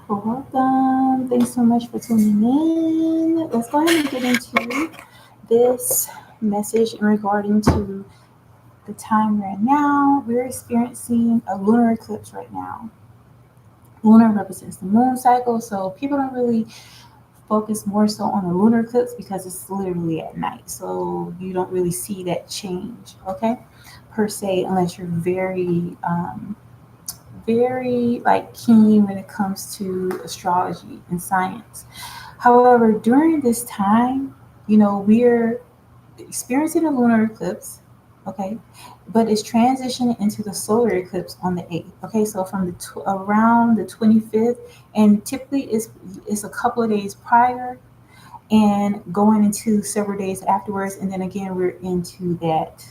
Well, welcome. Thanks so much for tuning in. Let's go ahead and get into this message in regarding to the time we're in now. We're experiencing a lunar eclipse right now. Lunar represents the moon cycle, so people don't really focus more so on the lunar eclipse because it's literally at night. So you don't really see that change, okay, per se, unless you're very like keen when it comes to astrology and science. However, during this time, we're experiencing a lunar eclipse, okay, but it's transitioning into the solar eclipse on the 8th. Okay, so from around the 25th, and typically it's a couple of days prior and going into several days afterwards, and then again we're into that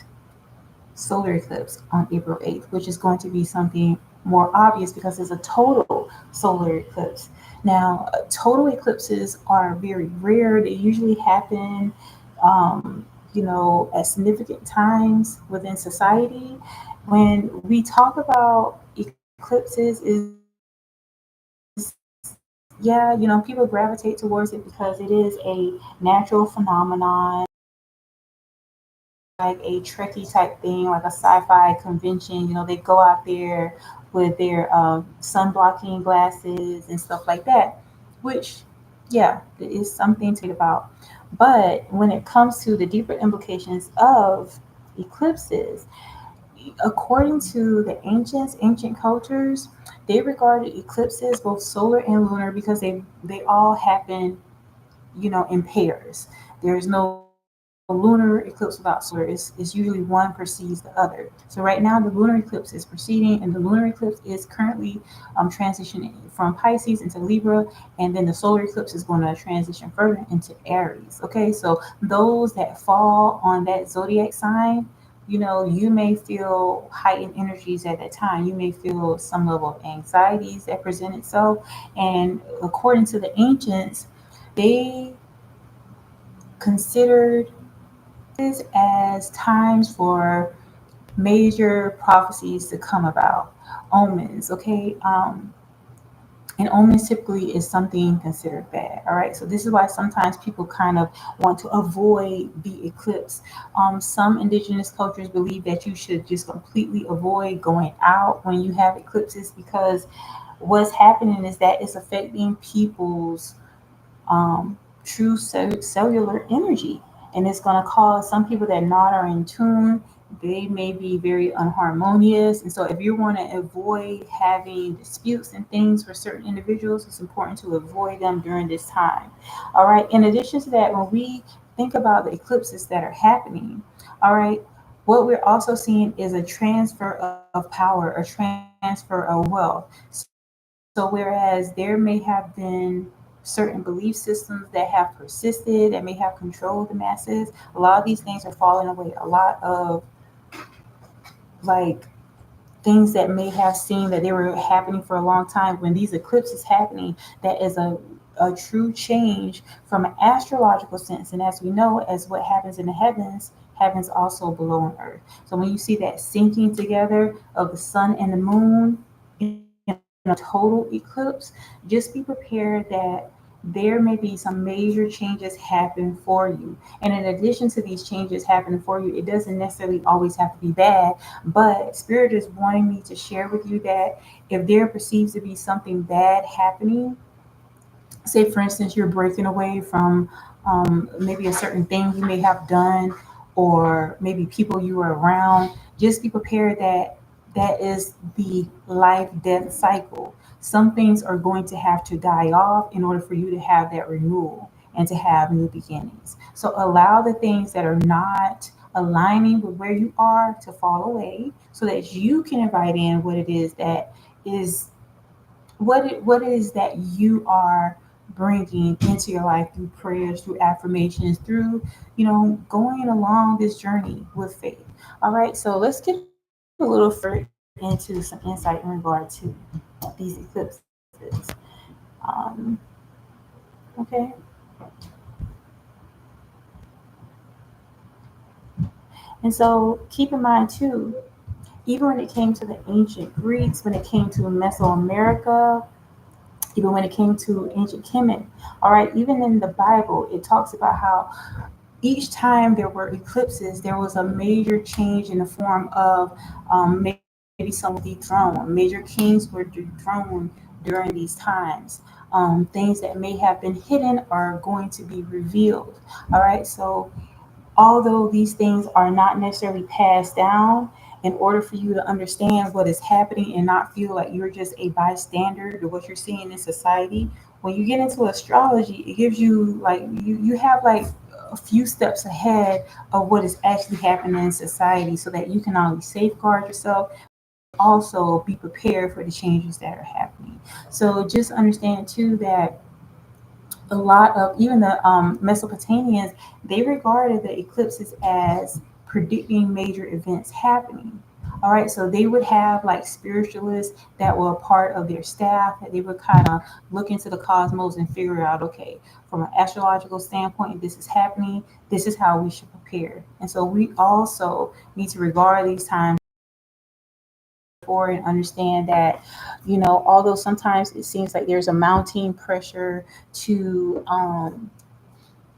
solar eclipse on April 8th, which is going to be something more obvious because it's a total solar eclipse. Now, total eclipses are very rare. They usually happen, at significant times within society. When we talk about eclipses, is yeah, people gravitate towards it because it is a natural phenomenon. Like a Trekkie type thing, like a sci-fi convention. They go out there with their sun blocking glasses and stuff like that, which, yeah, it is something to about. But when it comes to the deeper implications of eclipses, according to the ancient cultures, they regarded eclipses, both solar and lunar, because they all happen in pairs. There's no lunar eclipse without solar. It's usually one precedes the other. So right now the lunar eclipse is proceeding, and the lunar eclipse is currently transitioning from Pisces into Libra, and then the solar eclipse is going to transition further into Aries. Okay, so those that fall on that zodiac sign, you may feel heightened energies at that time. You may feel some level of anxieties that present itself. And according to the ancients, they considered as times for major prophecies to come about, omens. Okay, and omens typically is something considered bad. All right, so this is why sometimes people kind of want to avoid the eclipse. Some indigenous cultures believe that you should just completely avoid going out when you have eclipses, because what's happening is that it's affecting people's um, true cellular energy. And it's going to cause some people that not are in tune, they may be very unharmonious. And so if you want to avoid having disputes and things for certain individuals, it's important to avoid them during this time. All right. In addition to that, when we think about the eclipses that are happening, all right, what we're also seeing is a transfer of power, a transfer of wealth. So whereas there may have been certain belief systems that have persisted, that may have controlled the masses, a lot of these things are falling away. A lot of like things that may have seemed that they were happening for a long time, when these eclipses happening, that is a true change from an astrological sense. And as we know, as what happens in the heavens happens also below on earth. So when you see that syncing together of the sun and the moon in a total eclipse, just be prepared that there may be some major changes happen for you. And in addition to these changes happening for you, it doesn't necessarily always have to be bad, but Spirit is wanting me to share with you that if there perceives to be something bad happening, say for instance you're breaking away from maybe a certain thing you may have done, or maybe people you were around, just be prepared that that is the life death cycle. Some things are going to have to die off in order for you to have that renewal and to have new beginnings. So allow the things that are not aligning with where you are to fall away, so that you can invite in what it is that is what it is that you are bringing into your life through prayers, through affirmations, through going along this journey with faith. All right, so let's get a little further into some insight in regard to these eclipses. Um, okay, and so keep in mind too, even when it came to the ancient Greeks, when it came to Mesoamerica, even when it came to ancient Kemet. All right, even in the Bible, it talks about how each time there were eclipses, there was a major change in the form of maybe someone would be dethroned. Major kings were dethroned during these times. Things that may have been hidden are going to be revealed. All right, so although these things are not necessarily passed down, in order for you to understand what is happening and not feel like you're just a bystander to what you're seeing in society, when you get into astrology, it gives you like you have like a few steps ahead of what is actually happening in society so that you can not only safeguard yourself but also be prepared for the changes that are happening. So just understand too that a lot of even the Mesopotamians, they regarded the eclipses as predicting major events happening. All right, so they would have like spiritualists that were a part of their staff that they would kind of look into the cosmos and figure out, okay, from an astrological standpoint, this is happening, this is how we should prepare. And so we also need to regard these times for and understand that, although sometimes it seems like there's a mounting pressure to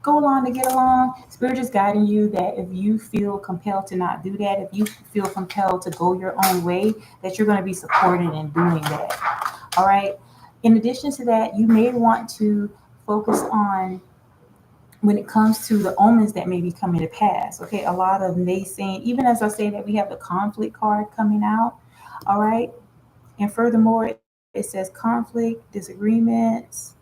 go along to get along. Spirit is guiding you that if you feel compelled to not do that, if you feel compelled to go your own way, that you're going to be supported in doing that. All right. In addition to that, you may want to focus on when it comes to the omens that may be coming to pass. Okay. A lot of naysaying, even as I say that we have the conflict card coming out. All right. And furthermore, it says conflict, disagreements,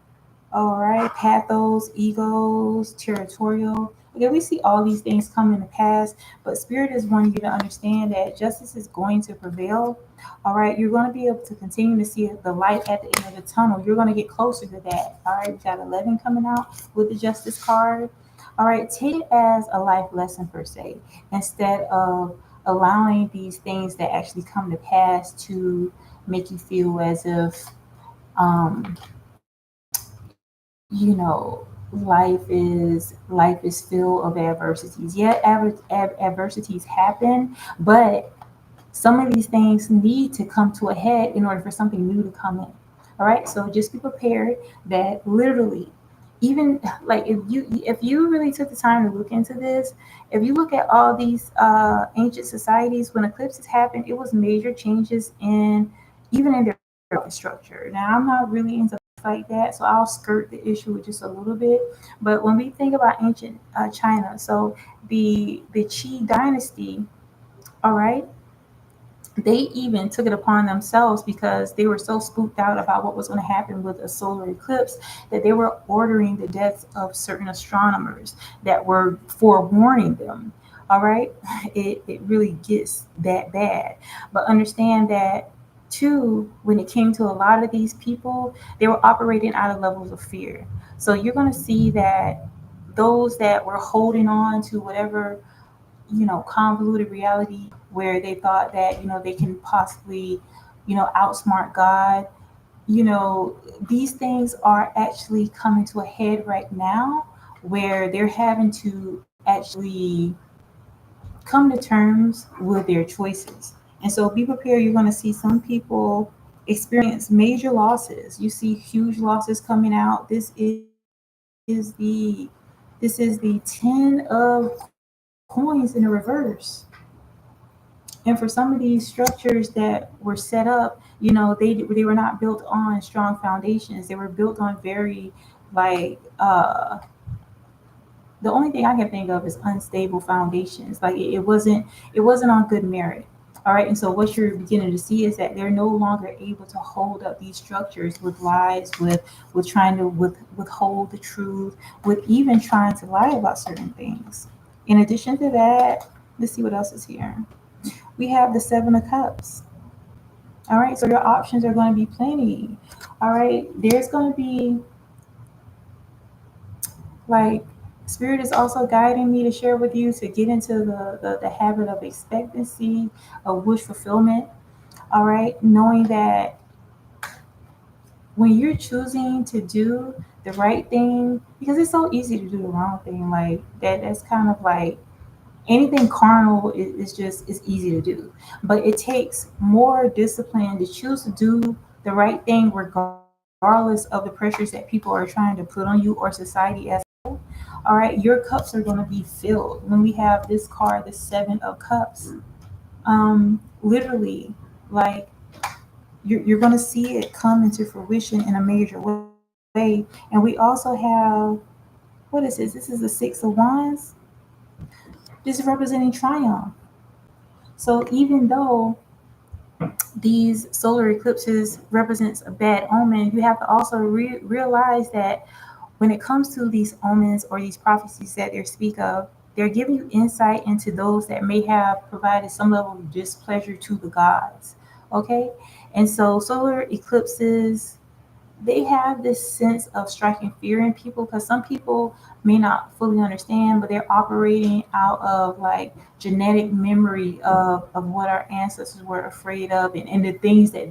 all right, pathos, egos, territorial. Okay, we see all these things come in the past, but Spirit is wanting you to understand that justice is going to prevail. All right, you're going to be able to continue to see the light at the end of the tunnel. You're going to get closer to that. All right, we got 11 coming out with the justice card. All right, take it as a life lesson per se, instead of allowing these things that actually come to pass to make you feel as if um, life is filled of adversities. Yeah, adversities happen, but some of these things need to come to a head in order for something new to come in. All right, so just be prepared that literally, even like if you really took the time to look into this, if you look at all these ancient societies, when eclipses happened, it was major changes in even in their structure. Now I'm not really into like that, so I'll skirt the issue just a little bit. But when we think about ancient China, so the Qi dynasty, all right, they even took it upon themselves because they were so spooked out about what was going to happen with a solar eclipse that they were ordering the deaths of certain astronomers that were forewarning them. All right, it really gets that bad. But understand that too, when it came to a lot of these people, they were operating out of levels of fear. So you're going to see that those that were holding on to whatever convoluted reality where they thought that they can possibly outsmart God. These things are actually coming to a head right now where they're having to actually come to terms with their choices. And so be prepared. You're going to see some people experience major losses. You see huge losses coming out. This is the 10 of coins in a reverse. And for some of these structures that were set up, they were not built on strong foundations. They were built on very like the only thing I can think of is unstable foundations. Like it wasn't on good merit. All right, and so what you're beginning to see is that they're no longer able to hold up these structures with lies, with trying to withhold the truth, with even trying to lie about certain things. In addition to that, let's see what else is here. We have the Seven of Cups. All right, so your options are going to be plenty. All right, there's going to be like Spirit is also guiding me to share with you to get into the habit of expectancy, of wish fulfillment. All right, knowing that when you're choosing to do the right thing, because it's so easy to do the wrong thing, like that's kind of like anything carnal is easy to do, but it takes more discipline to choose to do the right thing regardless. regardless of the pressures that people are trying to put on you or society as all right, your cups are going to be filled. When we have this card, the Seven of Cups, literally, like you're going to see it come into fruition in a major way. And we also have, what is this? This is the Six of Wands. This is representing triumph. So even though these solar eclipses represents a bad omen, you have to also realize that when it comes to these omens or these prophecies that they speak of, they're giving you insight into those that may have provided some level of displeasure to the gods. Okay? And so solar eclipses, they have this sense of striking fear in people because some people may not fully understand, but they're operating out of like genetic memory of what our ancestors were afraid of, and the things that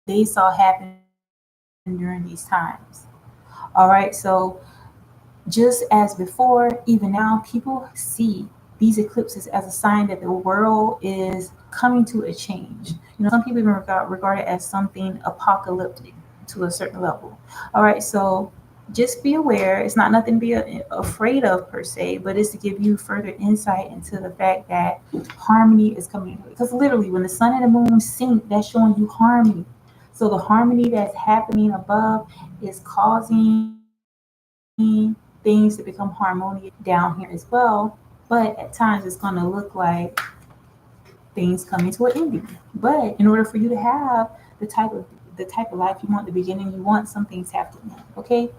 they saw happen during these times. All right, so just as before, even now, people see these eclipses as a sign that the world is coming to a change. Some people even regard it as something apocalyptic to a certain level. All right, so just be aware. It's not nothing to be afraid of per se, but it's to give you further insight into the fact that harmony is coming. Because literally, when the sun and the moon sync, that's showing you harmony. So the harmony that's happening above is causing things to become harmonious down here as well. But at times it's going to look like things coming to an ending. But in order for you to have the type of life you want, the beginning you want, some things have to end. Okay.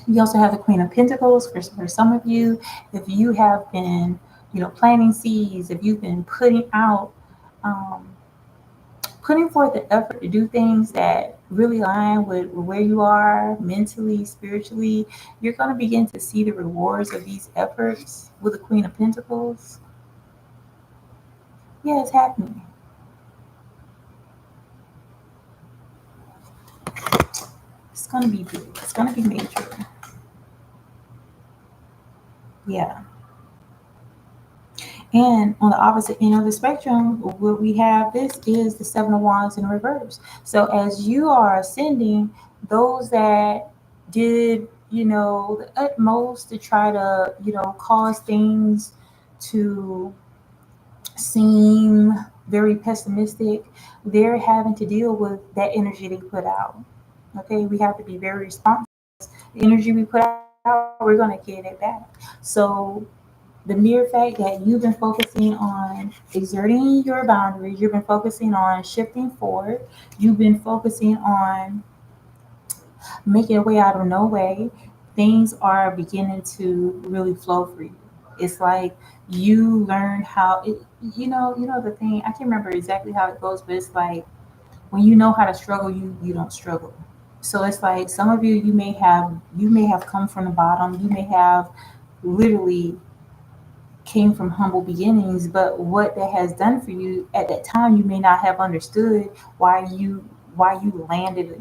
We also have the Queen of Pentacles for some of you. If you have been, planting seeds, if you've been um, putting forth the effort to do things that really align with where you are mentally, spiritually, you're going to begin to see the rewards of these efforts with the Queen of Pentacles. Yeah, it's happening. It's going to be big. It's going to be major. Yeah. And on the opposite end of the spectrum, what we have this is the Seven of Wands in reverse. So as you are ascending, those that did, the utmost to try to, cause things to seem very pessimistic, they're having to deal with that energy they put out. Okay, we have to be very responsible. The energy we put out, we're going to get it back. So the mere fact that you've been focusing on exerting your boundaries, you've been focusing on shifting forward, you've been focusing on making a way out of no way, things are beginning to really flow for you. It's like you learn how it, the thing, I can't remember exactly how it goes, but it's like when you know how to struggle, you don't struggle. So it's like some of you, you may have come from the bottom, you may have literally came from humble beginnings, but what that has done for you at that time, you may not have understood why you landed,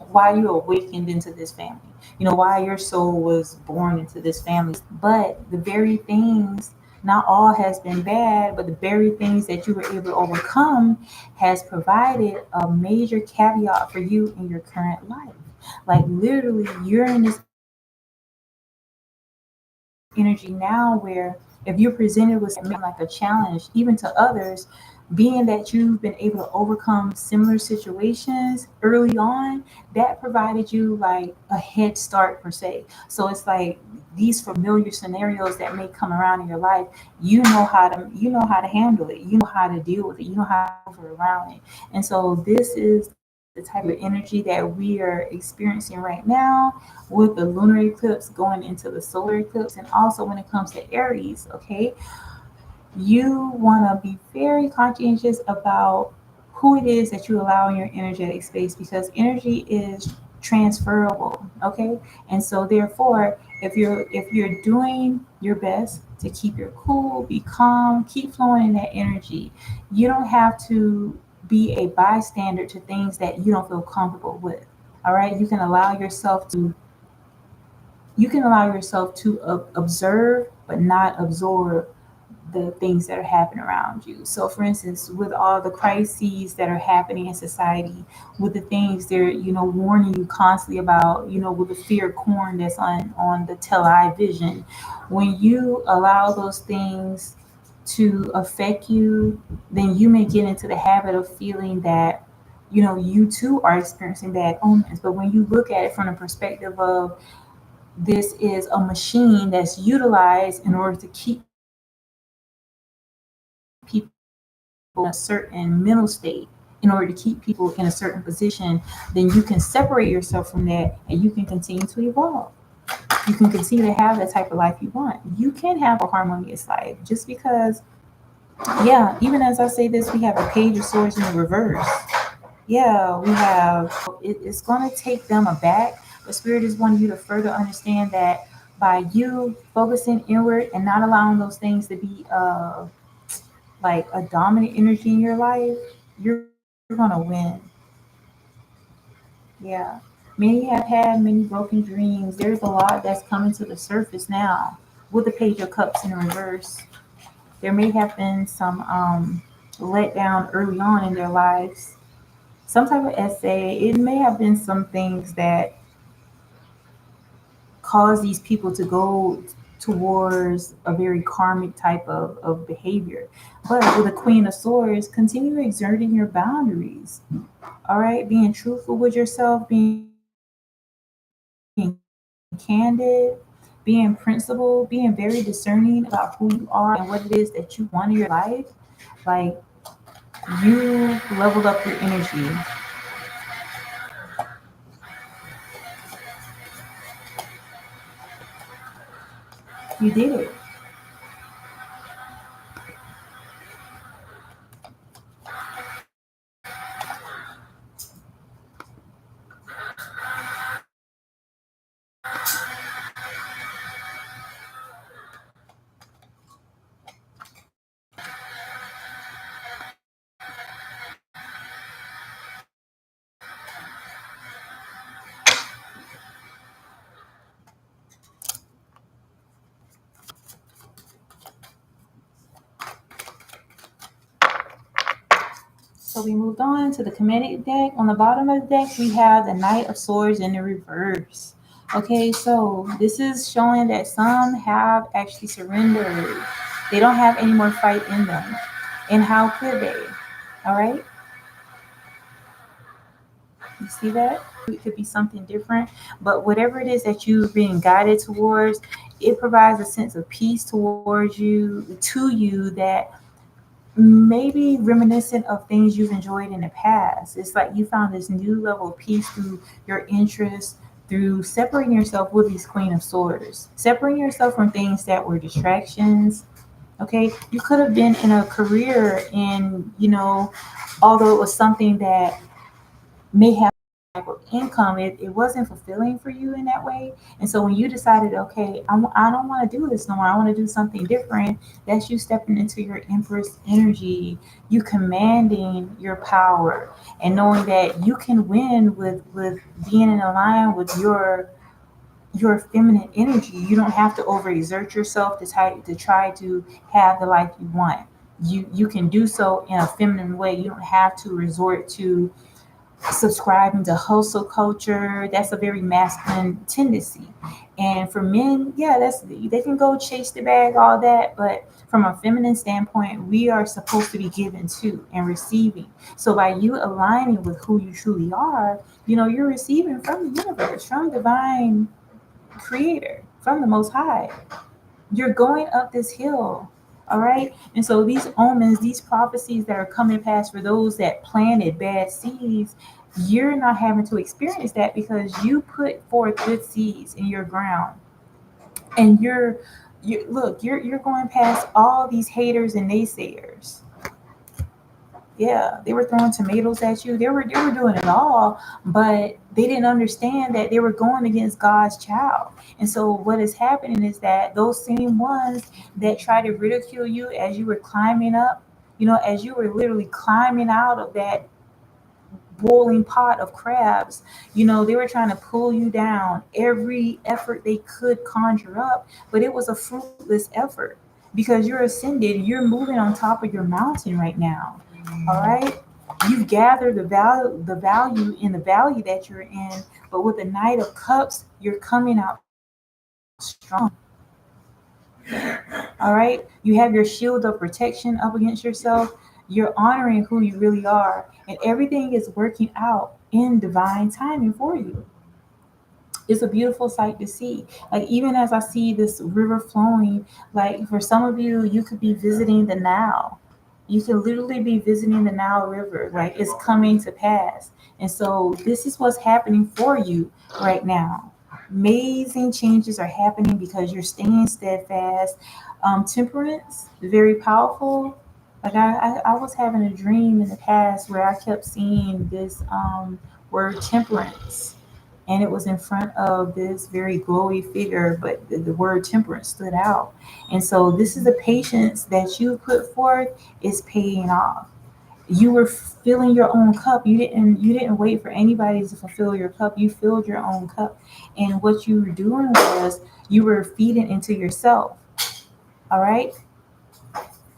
why you awakened into this family, why your soul was born into this family. But the very things, not all has been bad, but the very things that you were able to overcome has provided a major caveat for you in your current life. Like literally, you're in this energy now where if you're presented with something that may seem like a challenge, even to others, being that you've been able to overcome similar situations early on, that provided you like a head start per se. So it's like these familiar scenarios that may come around in your life, you know how to handle it, you know how to deal with it, you know how to maneuver around it. And so this is the type of energy that we are experiencing right now with the lunar eclipse going into the solar eclipse. And also when it comes to Aries, okay, you want to be very conscientious about who it is that you allow in your energetic space, because energy is transferable. Okay, and so therefore if you're doing your best to keep your cool, be calm, keep flowing in that energy, you don't have to be a bystander to things that you don't feel comfortable with. All right, you can allow yourself to observe but not absorb the things that are happening around you. So, for instance, with all the crises that are happening in society, with the things they're warning you constantly about, with the fear corn that's on the television, when you allow those things to affect you, then you may get into the habit of feeling that you too are experiencing bad omens. But when you look at it from the perspective of this is a machine that's utilized in order to keep people in a certain mental state, in order to keep people in a certain position, then you can separate yourself from that and you can continue to evolve. You can continue to have that type of life you want. You can have a harmonious life just because, yeah, even as I say this, we have a page of swords in the reverse. Yeah, we have, it's going to take them aback, but Spirit is wanting you to further understand that by you focusing inward and not allowing those things to be like a dominant energy in your life, you're going to win. Yeah. Many have had many broken dreams. There's a lot that's coming to the surface now with the Page of Cups in reverse. There may have been some letdown early on in their lives, some type of essay. It may have been some things that cause these people to go towards a very karmic type of behavior. But with the Queen of Swords, continue exerting your boundaries. All right, being truthful with yourself, being candid, being principled, being very discerning about who you are and what it is that you want in your life. Like, you leveled up your energy. You did it. So we moved on to the comedic deck. On the bottom of the deck, we have the Knight of Swords in the reverse. Okay, so this is showing that some have actually surrendered. They don't have any more fight in them. And how could they? All right, you see that? It could be something different, but whatever it is that you're being guided towards, it provides a sense of peace towards you, to you, that maybe reminiscent of things you've enjoyed in the past. It's like you found this new level of peace through your interests, through separating yourself with these Queen of Swords, separating yourself from things that were distractions. Okay, you could have been in a career in, although it was something that may have type of income, it wasn't fulfilling for you in that way. And so when you decided, okay, I don't want to do this no more, I want to do something different, that's you stepping into your Empress energy, you commanding your power and knowing that you can win with being in line with your feminine energy. You don't have to overexert yourself to try to have the life you want. You can do so in a feminine way. You don't have to resort to subscribing to hustle culture. That's a very masculine tendency. And for men, yeah, that's, they can go chase the bag, all that, but from a feminine standpoint, we are supposed to be giving to and receiving. So by you aligning with who you truly are, you're receiving from the universe, from divine creator, from the most high. You're going up this hill. All right. And so these omens, these prophecies that are coming past for those that planted bad seeds, you're not having to experience that because you put forth good seeds in your ground. And you look, you're going past all these haters and naysayers. Yeah, they were throwing tomatoes at you. They were doing it all, but they didn't understand that they were going against God's child. And so what is happening is that those same ones that try to ridicule you as you were climbing up, as you were literally climbing out of that boiling pot of crabs, they were trying to pull you down every effort they could conjure up, but it was a fruitless effort. because you're ascended, you're moving on top of your mountain right now. All right. You've gathered the value in the valley that you're in, but with the Knight of Cups, you're coming out strong. All right. You have your shield of protection up against yourself. You're honoring who you really are, and everything is working out in divine timing for you. It's a beautiful sight to see. Like, even as I see this river flowing, like for some of you, you could be visiting the Nile. You can literally be visiting the Nile River. Like, it's coming to pass. And so this is what's happening for you right now. Amazing changes are happening because you're staying steadfast. Temperance, very powerful. Like, I was having a dream in the past where I kept seeing this word temperance, and it was in front of this very glowy figure, but the word temperance stood out. And so this is the patience that you put forth is paying off. You were filling your own cup. You didn't wait for anybody to fulfill your cup. You filled your own cup. And what you were doing was you were feeding into yourself. All right?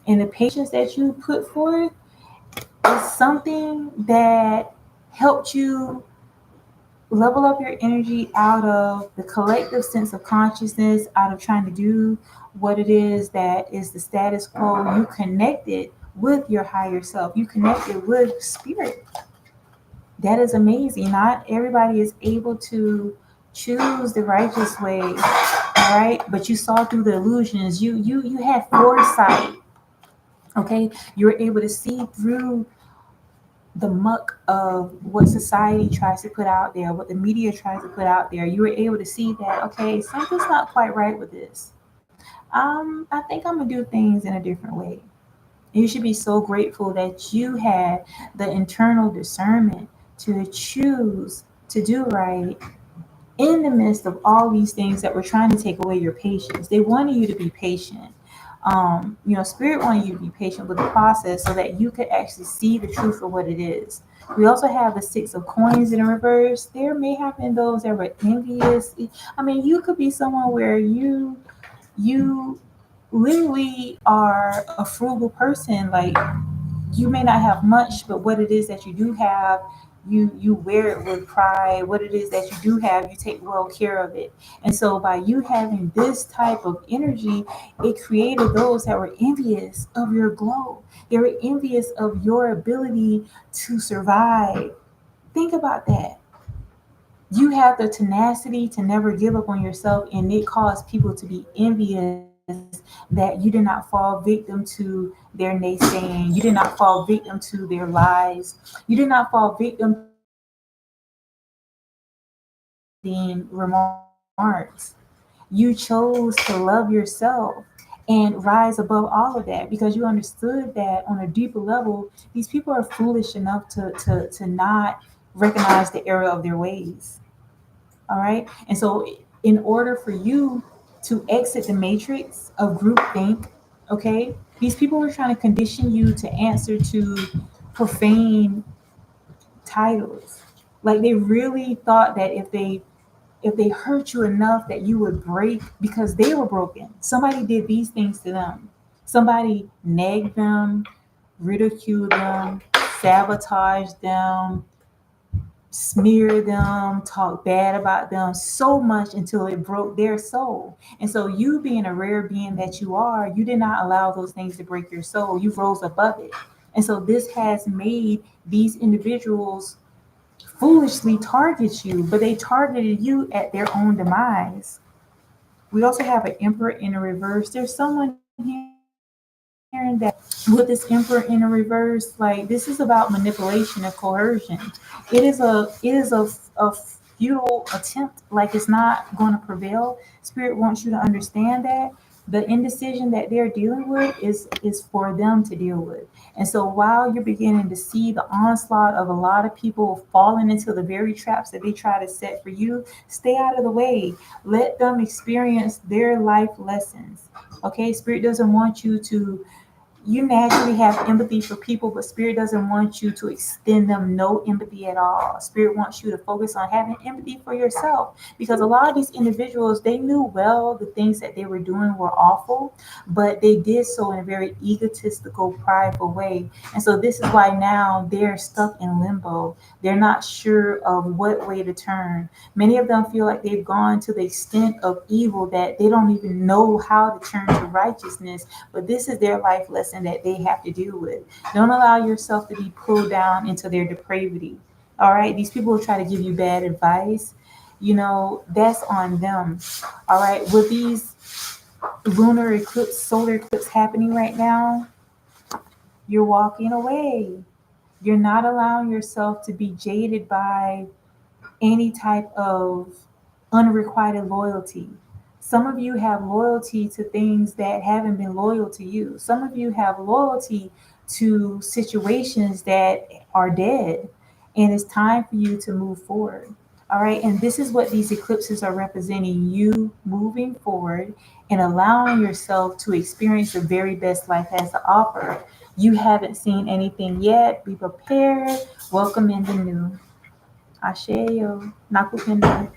And the patience that you put forth is something that helped you level up your energy out of the collective sense of consciousness, out of trying to do what it is that is the status quo. You connected with your higher self, you connected with spirit. That is amazing. Not everybody is able to choose the righteous way, all right? But you saw through the illusions. You had foresight. Okay, you were able to see through the muck of what society tries to put out there, what the media tries to put out there. You were able to see that, okay, something's not quite right with this. I think I'm gonna do things in a different way. You should be so grateful that you had the internal discernment to choose to do right in the midst of all these things that were trying to take away your patience. They wanted you to be patient. Spirit wanted you to be patient with the process so that you could actually see the truth for what it is. We also have the Six of Coins in reverse. There may have been those that were envious. I mean, you could be someone where you literally are a frugal person. Like, you may not have much, but what it is that you do have, you wear it with pride. What it is that you do have, you take well care of it. And so by you having this type of energy, it created those that were envious of your glow. They were envious of your ability to survive. Think about that. You have the tenacity to never give up on yourself, and it caused people to be envious that you did not fall victim to their naysaying. You did not fall victim to their lies. You did not fall victim to their remarks. You chose to love yourself and rise above all of that because you understood that on a deeper level, these people are foolish enough to not recognize the error of their ways. All right. And so, in order for you to exit the matrix of groupthink, okay, these people were trying to condition you to answer to profane titles. Like, they really thought that if they hurt you enough that you would break because they were broken. Somebody did these things to them. Somebody nagged them, ridiculed them, sabotaged them, smear them, talk bad about them so much until it broke their soul. And so, you being a rare being that you are, you did not allow those things to break your soul. You rose above it. And so this has made these individuals foolishly target you, but they targeted you at their own demise. We also have an emperor in a reverse. There's someone here that with this emperor in a reverse, like, this is about manipulation and coercion. It is a futile attempt. Like, it's not going to prevail. Spirit wants you to understand that the indecision that they're dealing with is for them to deal with. And so, while you're beginning to see the onslaught of a lot of people falling into the very traps that they try to set for you, stay out of the way. Let them experience their life lessons. Okay, Spirit doesn't want you to you naturally have empathy for people, but Spirit doesn't want you to extend them no empathy at all. Spirit wants you to focus on having empathy for yourself, because a lot of these individuals, they knew well the things that they were doing were awful, but they did so in a very egotistical, prideful way. And so this is why now they're stuck in limbo. They're not sure of what way to turn. Many of them feel like they've gone to the extent of evil that they don't even know how to turn to righteousness, but this is their life lesson that they have to deal with. Don't allow yourself to be pulled down into their depravity. All right, these people will try to give you bad advice. That's on them. All right, with these lunar eclipse, solar eclipse happening right now, you're walking away. You're not allowing yourself to be jaded by any type of unrequited loyalty. Some of you have loyalty to things that haven't been loyal to you. Some of you have loyalty to situations that are dead, and it's time for you to move forward. All right, and this is what these eclipses are representing, you moving forward and allowing yourself to experience the very best life has to offer. You haven't seen anything yet. Be prepared. Welcome in the new. Asheo. Nakupenda.